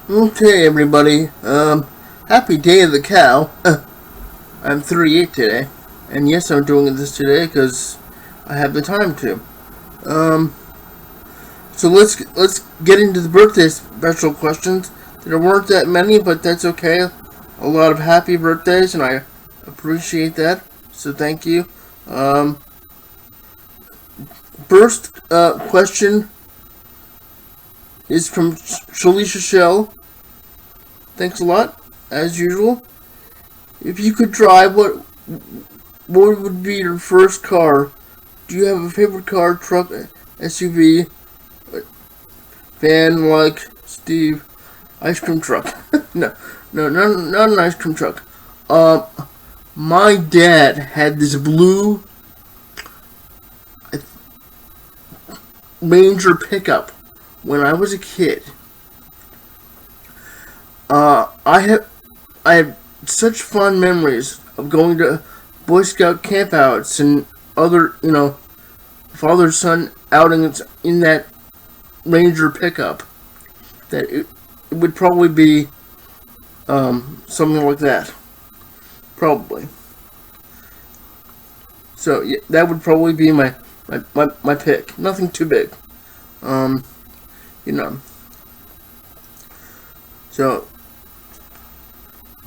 Okay, everybody. Happy Day of the Cow. I'm 38 today, and yes, I'm doing this today because I have the time to. Um, so let's get into the birthday special questions. There weren't that many, but that's okay. A lot of happy birthdays, and I appreciate that. So thank you. Um, First question is from Shalisha Shell. Thanks a lot, as usual. If you could drive, what would be your first car? Do you have a favorite car, truck, SUV, van like Steve? Ice cream truck? No, not an ice cream truck. Uh, my dad had this blue Ranger pickup when I was a kid. I have such fond memories of going to Boy Scout campouts and other, father-son outings in that Ranger pickup. That it would probably be something like that. Probably. So yeah, that would probably be my pick. Nothing too big. Um, you know. So,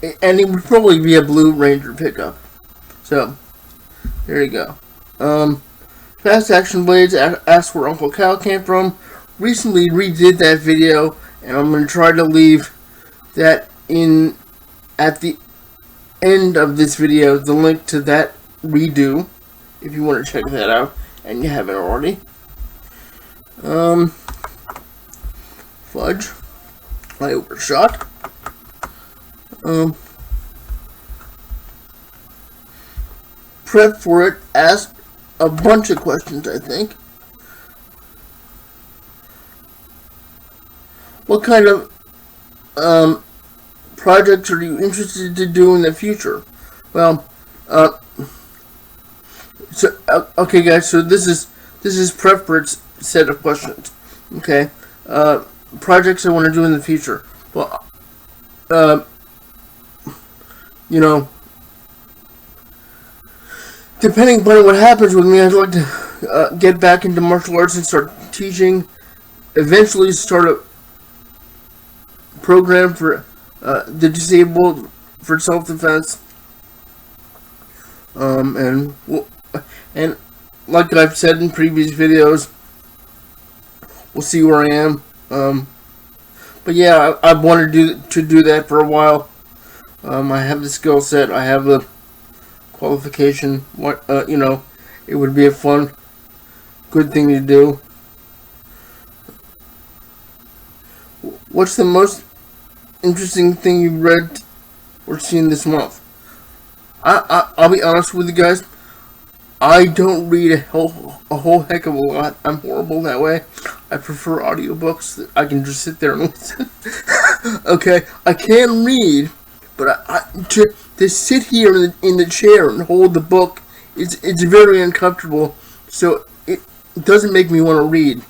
and it would probably be a Blue Ranger pickup. So, there you go. Fast Action Blades asked where Uncle Cal came from. Recently redid that video, and I'm going to try to leave that in at the end of this video, the link to that redo, if you want to check that out, and you haven't already. Fudge. I overshot. Prep for it asked a bunch of questions, I think. What kind of projects are you interested to do in the future? Well, okay, guys. So this is prep for its set of questions. Okay, projects I want to do in the future. Well, depending upon what happens with me, I'd like to get back into martial arts and start teaching. Eventually, start a program for the disabled for self-defense. And like I've said in previous videos, we'll see where I am. But yeah, I've wanted to do that for a while. I have the skill set. I have the qualification. It would be a fun, good thing to do. What's the most interesting thing you've read or seen this month? I'll be honest with you guys. I don't read a whole heck of a lot. I'm horrible that way. I prefer audiobooks that I can just sit there and listen. Okay, I can read, but to sit here in the chair and hold the book, it's very uncomfortable. So it doesn't make me want to read.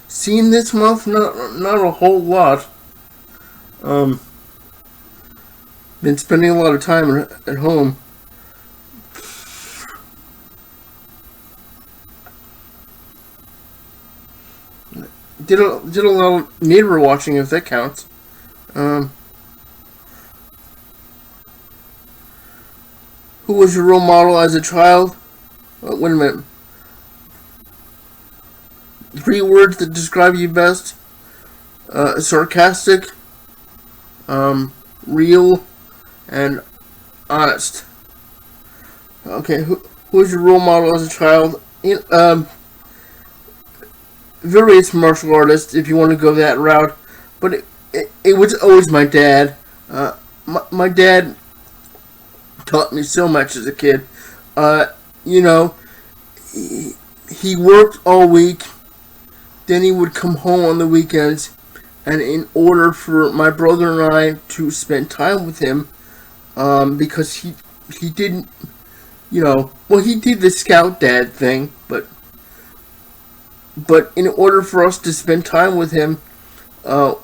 Seen this month, not a whole lot. Been spending a lot of time at home. Did a lot of mirror watching, if that counts. Who was your role model as a child? Wait a minute. 3 words that describe you best. Sarcastic, real, and honest. Okay, who was your role model as a child? Various martial artists, if you want to go that route, but it was always my dad. My dad taught me so much as a kid. He worked all week, then he would come home on the weekends, and in order for my brother and I to spend time with him, because he didn't, he did the scout dad thing, but in order for us to spend time with him,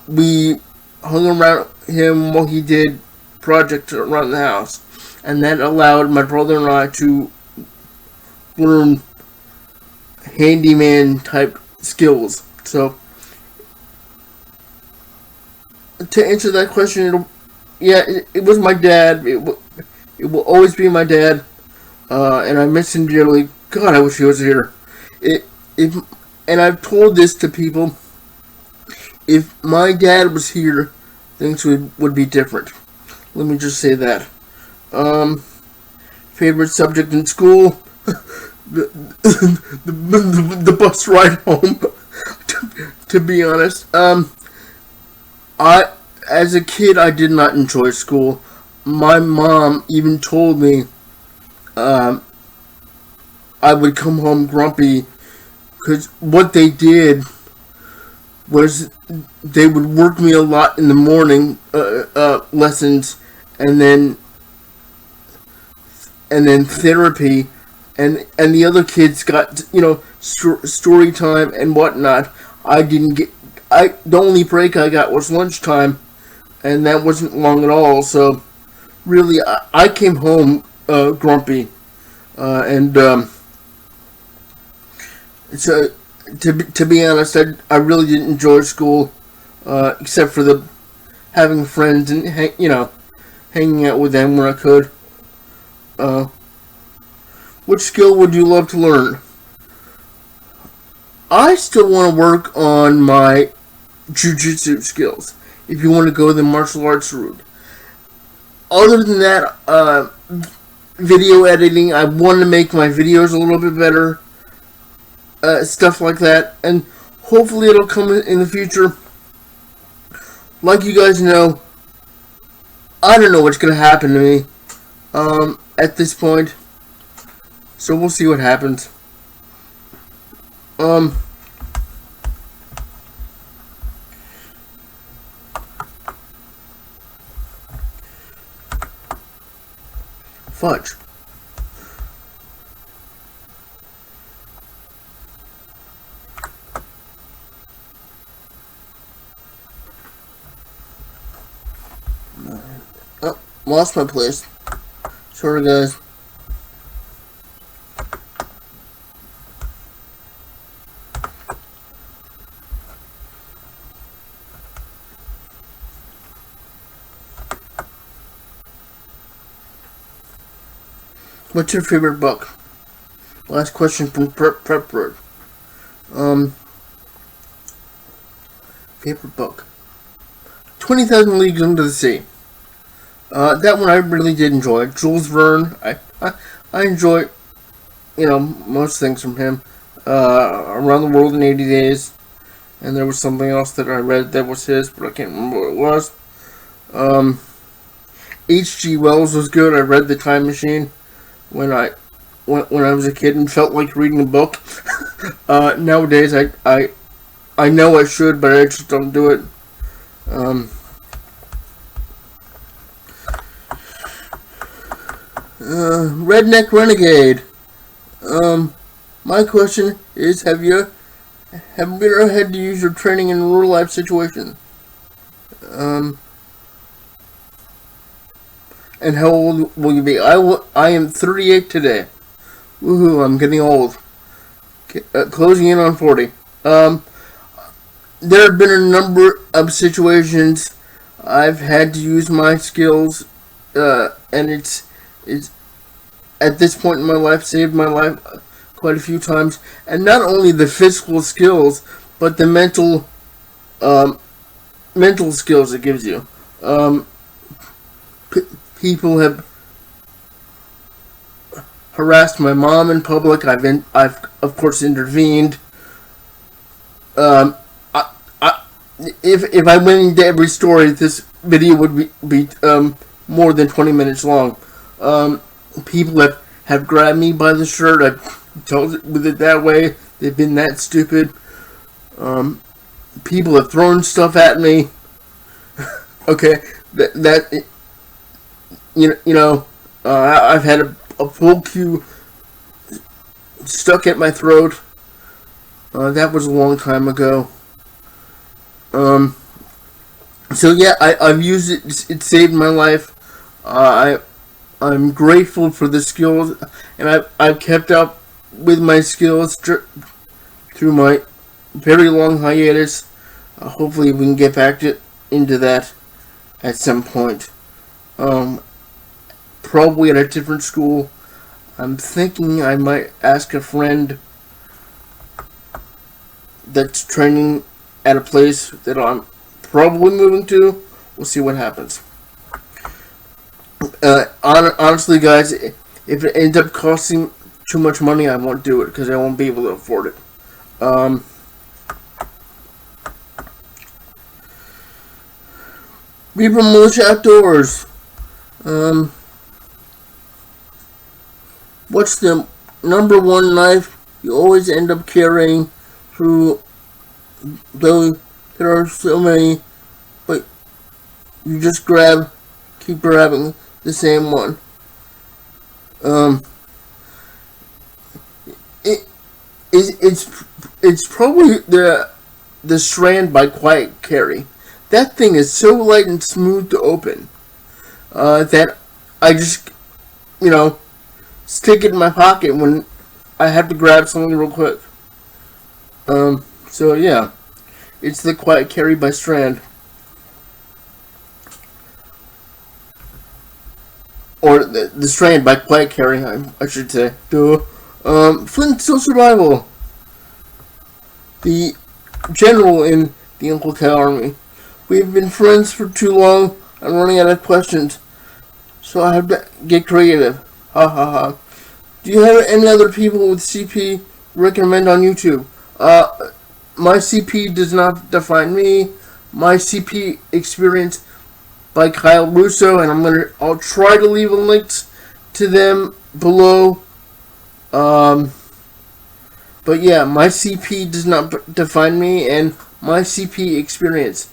We hung around him while he did projects around the house, and that allowed my brother and I to learn handyman type skills. So, to answer that question, it was my dad. It will always be my dad, and I miss him dearly. God, I wish he was here. If and I've told this to people. If my dad was here, things would be different. Let me just say that. Favorite subject in school? the bus ride home. to be honest, as a kid, I did not enjoy school. My mom even told me, I would come home grumpy because what they did was they would work me a lot in the morning lessons, and then therapy, and the other kids got story time and whatnot. I didn't get. The only break I got was lunchtime, and that wasn't long at all. So really, I came home grumpy, and so to be honest, I really didn't enjoy school, except for the having friends and hanging out with them when I could. Which skill would you love to learn? I still want to work on my jujitsu skills. If you want to go the martial arts route. Other than that, video editing. I want to make my videos a little bit better. Stuff like that, and hopefully it'll come in the future. Like you guys know, I don't know what's gonna happen to me at this point, so we'll see what happens. Fudge. Oh, lost my place. Sorry, guys. What's your favorite book? Last question from Prep Word. Favorite book? 20,000 Leagues Under the Sea. That one I really did enjoy. Jules Verne. I enjoy, most things from him. Around the World in 80 Days. And there was something else that I read that was his, but I can't remember what it was. H.G. Wells was good. I read The Time Machine when I was a kid and felt like reading a book. Nowadays, I know I should, but I just don't do it. Redneck Renegade. My question is, have you ever had to use your training in a real life situation? And how old will you be? I am 38 today. Woohoo! I'm getting old. Closing in on 40. There have been a number of situations I've had to use my skills, and it's at this point in my life saved my life quite a few times. And not only the physical skills, but the mental skills it gives you. People have harassed my mom in public. I've of course intervened. If I went into every story, this video would be more than 20 minutes long. People have grabbed me by the shirt. I've told it with it that way. They've been that stupid. People have thrown stuff at me. Okay, I've had a full cue stuck at my throat. That was a long time ago. So yeah, I've used it. It saved my life. I'm grateful for the skills, and I've kept up with my skills through my very long hiatus. Hopefully, we can get back into that at some point. Um, Probably at a different school. I'm thinking I might ask a friend that's training at a place that I'm probably moving to. We'll see what happens. Honestly, guys, if it ends up costing too much money, I won't do it because I won't be able to afford it. Reaper Militia Outdoors. What's the number one knife you always end up carrying through? Though there are so many, but you just keep grabbing the same one. It it's probably the Strand by Quiet Carry. That thing is so light and smooth to open that I just stick it in my pocket when I have to grab something real quick. So yeah, it's the Quiet Carry by Strand. Or the Strand by Quiet Carry, I should say. Duh. Flint Steel Survival. The general in the Uncle Cal Army. We've been friends for too long. I'm running out of questions. So I have to get creative. Ha ha ha. Do you have any other people with CP recommend on YouTube? My CP does not define me. My CP experience by Kyle Russo, and I'll try to leave a link to them below. But yeah, my CP does not define me, and my CP experience.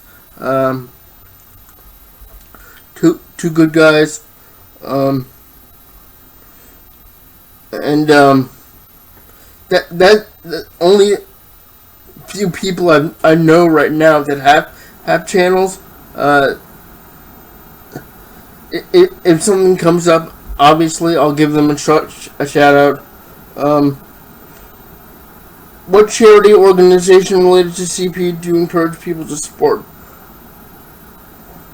Two good guys. That only few people I know right now that have channels. If something comes up, obviously I'll give them a shout out. What charity organization related to CP do you encourage people to support?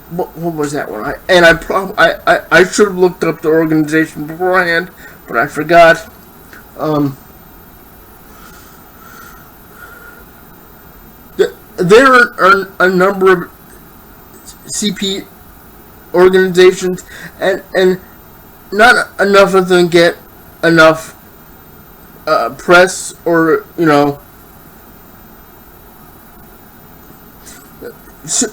What was that one? I should have looked up the organization beforehand, but I forgot. There are a number of CP organizations, and not enough of them get enough press, or so,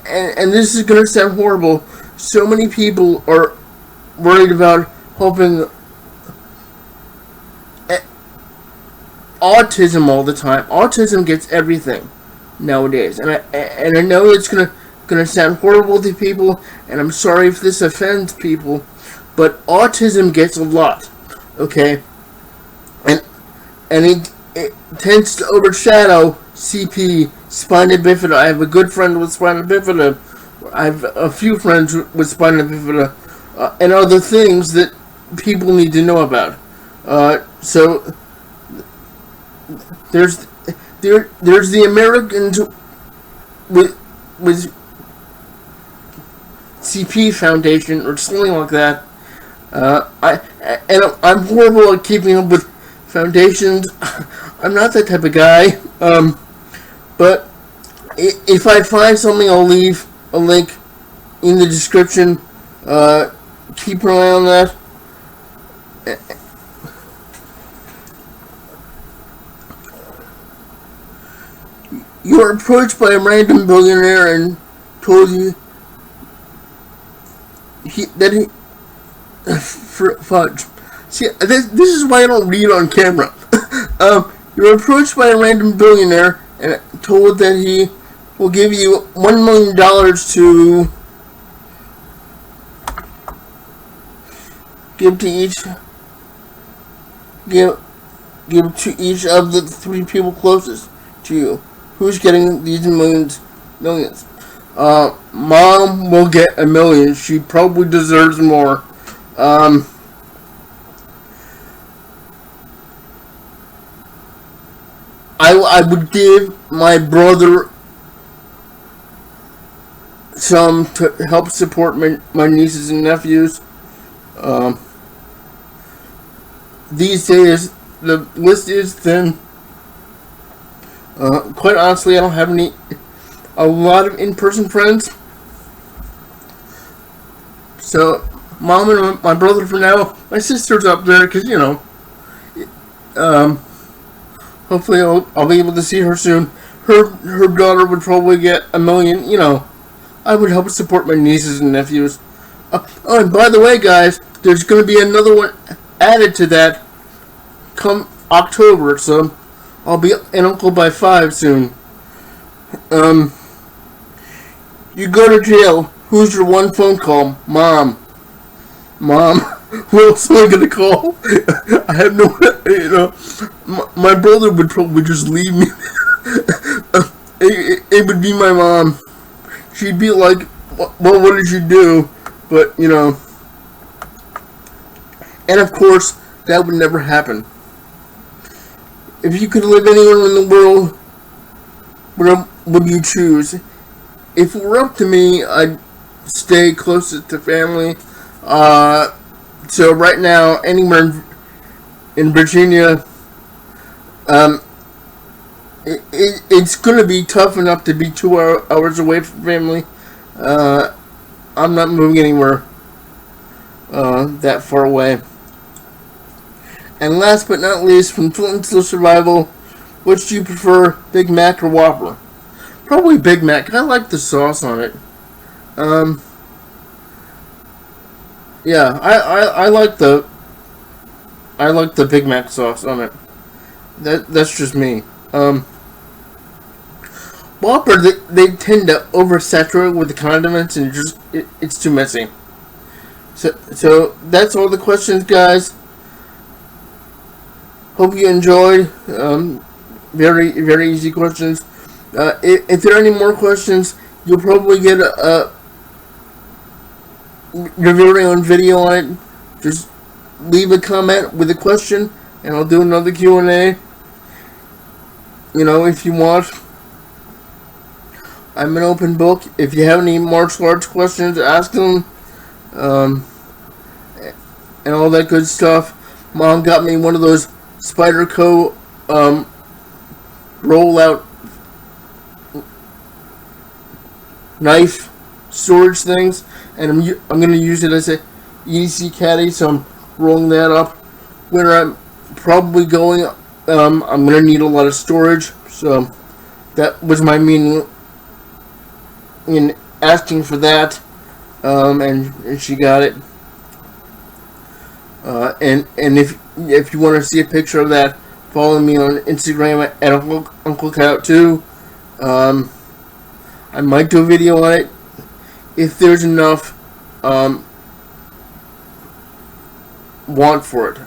and this is gonna sound horrible. So many people are worried about helping autism all the time. Autism gets everything nowadays, and I know it's gonna sound horrible to people, and I'm sorry if this offends people, but autism gets a lot, okay, and it tends to overshadow CP, spina bifida. I have a good friend with spina bifida. I have a few friends with spina bifida, and other things that people need to know about. So there's the Americans with CP Foundation or something like that. I'm horrible at keeping up with foundations. I'm not that type of guy. But if I find something, I'll leave a link in the description. Keep an eye on that. You are approached by a random billionaire and told you fudge. See, this is why I don't read on camera. You were approached by a random billionaire and told that he will give you $1 million to give to each of the 3 people closest to you. Who's getting these millions? Mom will get $1 million. She probably deserves more. I would give my brother some to help support my nieces and nephews. These days, the list is thin. Quite honestly, I don't have a lot of in-person friends. So, Mom and my brother for now. My sister's up there because, hopefully I'll be able to see her soon. Her daughter would probably get $1 million. I would help support my nieces and nephews. Oh, and by the way, guys, there's going to be another one added to that come October, so I'll be an uncle by 5 soon. You go to jail. Who's your one phone call? Mom. Who else am I gonna call? I have no, my brother would probably just leave me. It would be my mom. She'd be like, well, what did you do? But, and of course, that would never happen. If you could live anywhere in the world, what would you choose? If it were up to me, I'd stay closest to family. So right now, anywhere in Virginia, it's going to be tough enough to be 2 hours away from family. I'm not moving anywhere that far away. And last but not least, from Flintstone Survival, which do you prefer, Big Mac or Whopper? Probably Big Mac. I like the sauce on it. Yeah, I like the Big Mac sauce on it. That's just me. Whopper, they tend to oversaturate with the condiments, and it's too messy. So that's all the questions, guys. Hope you enjoyed. Very, very easy questions. If there are any more questions, you'll probably get your very own video on it. Just leave a comment with a question, and I'll do another Q&A. If you want. I'm an open book. If you have any martial arts questions, ask them. And all that good stuff. Mom got me one of those Spyderco rollout knife storage things, and I'm going to use it as a EDC caddy, so I'm rolling that up. Where I'm probably going, I'm going to need a lot of storage, so that was my meaning in asking for that, and she got it. And if you want to see a picture of that, follow me on Instagram at Uncle Coyote 2. I might do a video on it if there's enough want for it.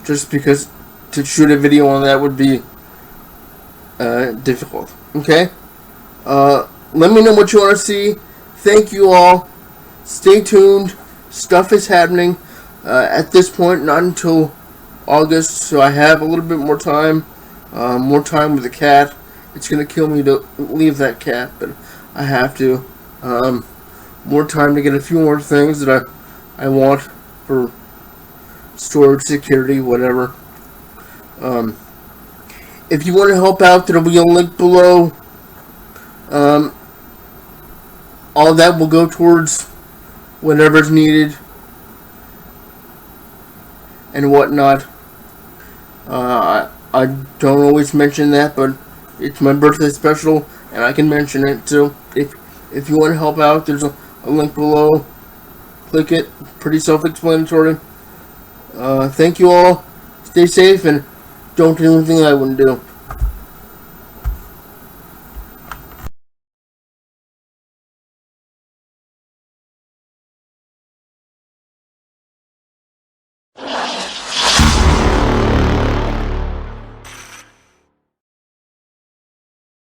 Just because to shoot a video on that would be difficult. Okay? Let me know what you want to see. Thank you all. Stay tuned. Stuff is happening. At this point, not until August, so I have a little bit more time. More time with the cat. It's going to kill me to leave that cat, but I have to. More time to get a few more things that I want for storage, security, whatever. If you want to help out, there'll be a link below. All that will go towards whatever's needed and whatnot. I don't always mention that, but it's my birthday special, and I can mention it. So if you want to help out, there's a link below. Click it. Pretty self-explanatory. Thank you all. Stay safe, and don't do anything I wouldn't do.